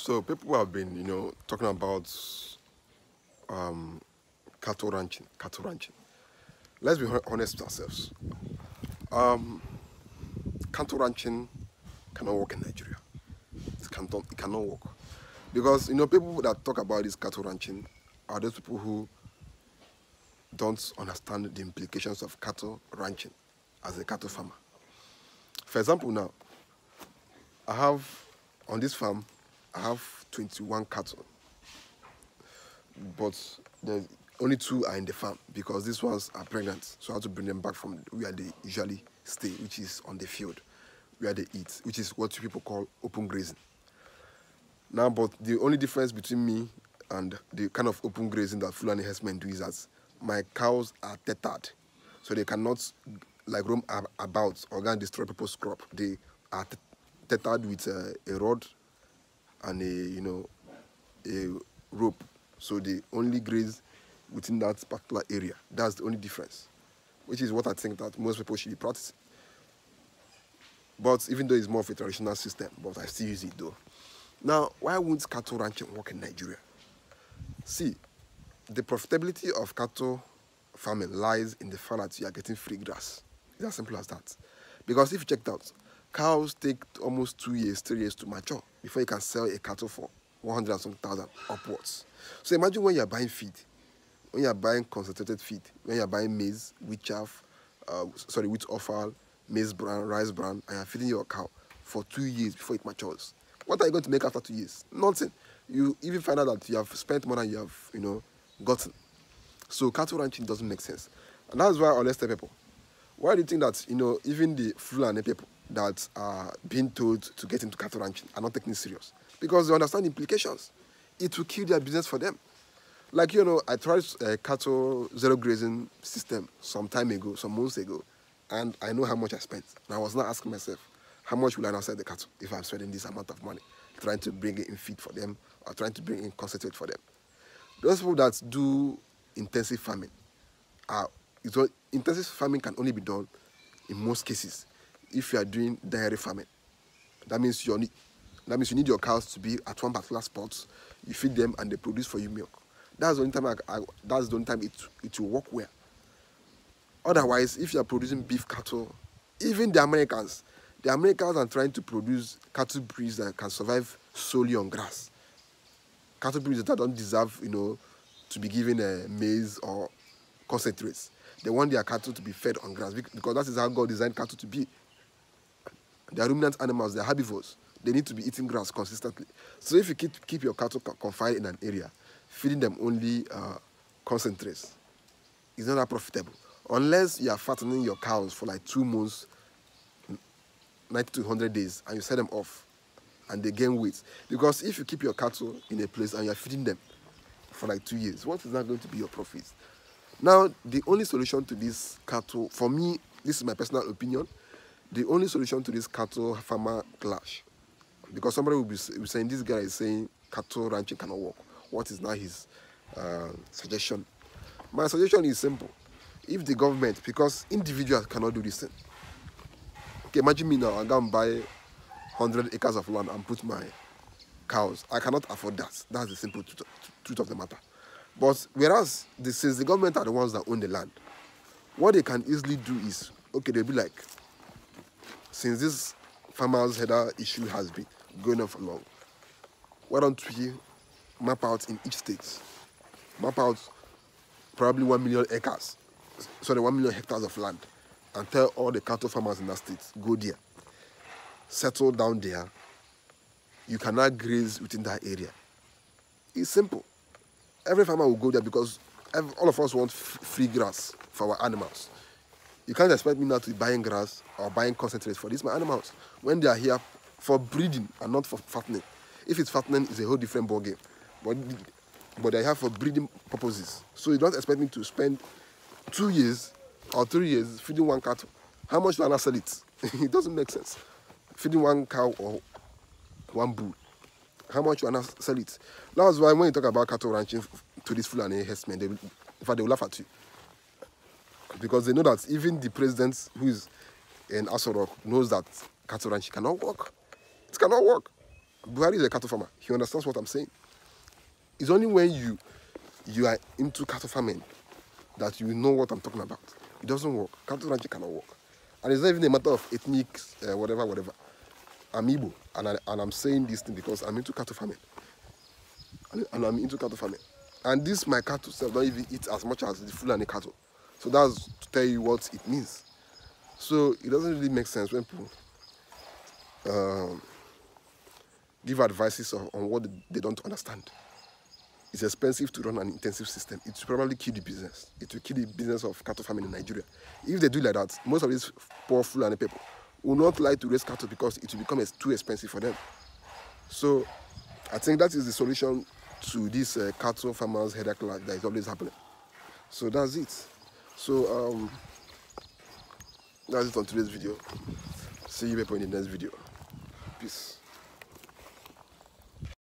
So people have been, talking about cattle ranching, cattle ranching. Let's be honest with ourselves. Cattle ranching cannot work in Nigeria. It cannot work because people that talk about this cattle ranching are those people who don't understand the implications of cattle ranching as a cattle farmer. For example, now on this farm, I have 21 cattle, but there's only 2 are in the farm because these ones are pregnant. So I have to bring them back from where they usually stay, which is on the field, where they eat, which is what people call open grazing. Now, but the only difference between me and the kind of open grazing that Fulani herdsmen do is that my cows are tethered, so they cannot roam about or go and destroy people's crop. They are tethered with a rod and a rope, so they only graze within that particular area. That's the only difference, which is what I think that most people should be practicing. But even though it's more of a traditional system, but I still use it though. Now, why won't cattle ranching work in Nigeria? See, the profitability of cattle farming lies in the fact that you are getting free grass. It's as simple as that. Because if you check it out, cows take almost 2 years, 3 years to mature before you can sell a cattle for 100 and something thousand upwards. So imagine when you're buying feed, when you're buying concentrated feed, when you're buying maize, wheat chaff, wheat offal, maize bran, rice bran, and you're feeding your cow for 2 years before it matures. What are you going to make after 2 years? Nothing. You even find out that you have spent more than you have, gotten. So cattle ranching doesn't make sense. And that's why I always tell people, why do you think that, even the Fulani people that are being told to get into cattle ranching are not taking it serious? Because they understand the implications. It will kill their business for them. Like, I tried a cattle zero grazing system some time ago, some months ago, and I know how much I spent. And I was not asking myself, how much will I now sell the cattle if I'm spending this amount of money trying to bring in feed for them or trying to bring in concentrate for them? Those people that do intensive farming, intensive farming can only be done in most cases if you are doing dairy farming. That means you need your cows to be at one particular spot. You feed them and they produce for you milk. That's the only time it will work well. Otherwise, if you are producing beef cattle, even the Americans are trying to produce cattle breeds that can survive solely on grass. Cattle breeds that don't deserve, to be given maize or concentrates. They want their cattle to be fed on grass because that is how God designed cattle to be. They are ruminant animals, they are herbivores. They need to be eating grass consistently. So if you keep your cattle confined in an area, feeding them only concentrates, it's not that profitable. Unless you are fattening your cows for like 2 months, 90 to 100 days, and you set them off, and they gain weight. Because if you keep your cattle in a place and you are feeding them for like 2 years, what is not going to be your profit? Now, the only solution to this cattle, for me, this is my personal opinion, the only solution to this cattle farmer clash, because somebody will be saying, this guy is saying cattle ranching cannot work. What is now his suggestion? My suggestion is simple. If the government, because individuals cannot do this thing. Okay, imagine me now, I go and buy 100 acres of land and put my cows. I cannot afford that. That's the simple truth of the matter. But whereas, since the government are the ones that own the land, what they can easily do is, okay, they'll be like, since this farmer's header issue has been going on for long, why don't we map out in each state, map out probably 1 million acres, 1 million hectares of land, and tell all the cattle farmers in that state, go there, settle down there, you cannot graze within that area. It's simple. Every farmer will go there because all of us want free grass for our animals. You can't expect me now to be buying grass or buying concentrates for these my animals when they are here for breeding and not for fattening. If it's fattening, it's a whole different ballgame. But they are here for breeding purposes. So you don't expect me to spend 2 years or 3 years feeding one cattle. How much do I not sell it? It doesn't make sense. Feeding one cow or one bull. How much do I not sell it? That's why when you talk about cattle ranching to these Fulani herdsmen, in fact, they will laugh at you. Because they know that even the president who is in Aso Rock knows that cattle ranching cannot work. It cannot work. Buhari is a cattle farmer. He understands what I'm saying. It's only when you are into cattle farming that you know what I'm talking about. It doesn't work. Cattle ranching cannot work. And it's not even a matter of ethnic, whatever. I'm Igbo, and I'm saying this thing because I'm into cattle farming. And I'm into cattle farming. And this, my cattle self don't even eat as much as the Fulani cattle. So that's to tell you what it means. So it doesn't really make sense when people give advices on what they don't understand. It's expensive to run an intensive system. It will probably kill the business. It will kill the business of cattle farming in Nigeria. If they do like that, most of these poor Fulani people will not like to raise cattle because it will become too expensive for them. So I think that is the solution to this cattle farmers headache that is always happening. So that's it. So that's it on today's video. See you people in the next video. Peace.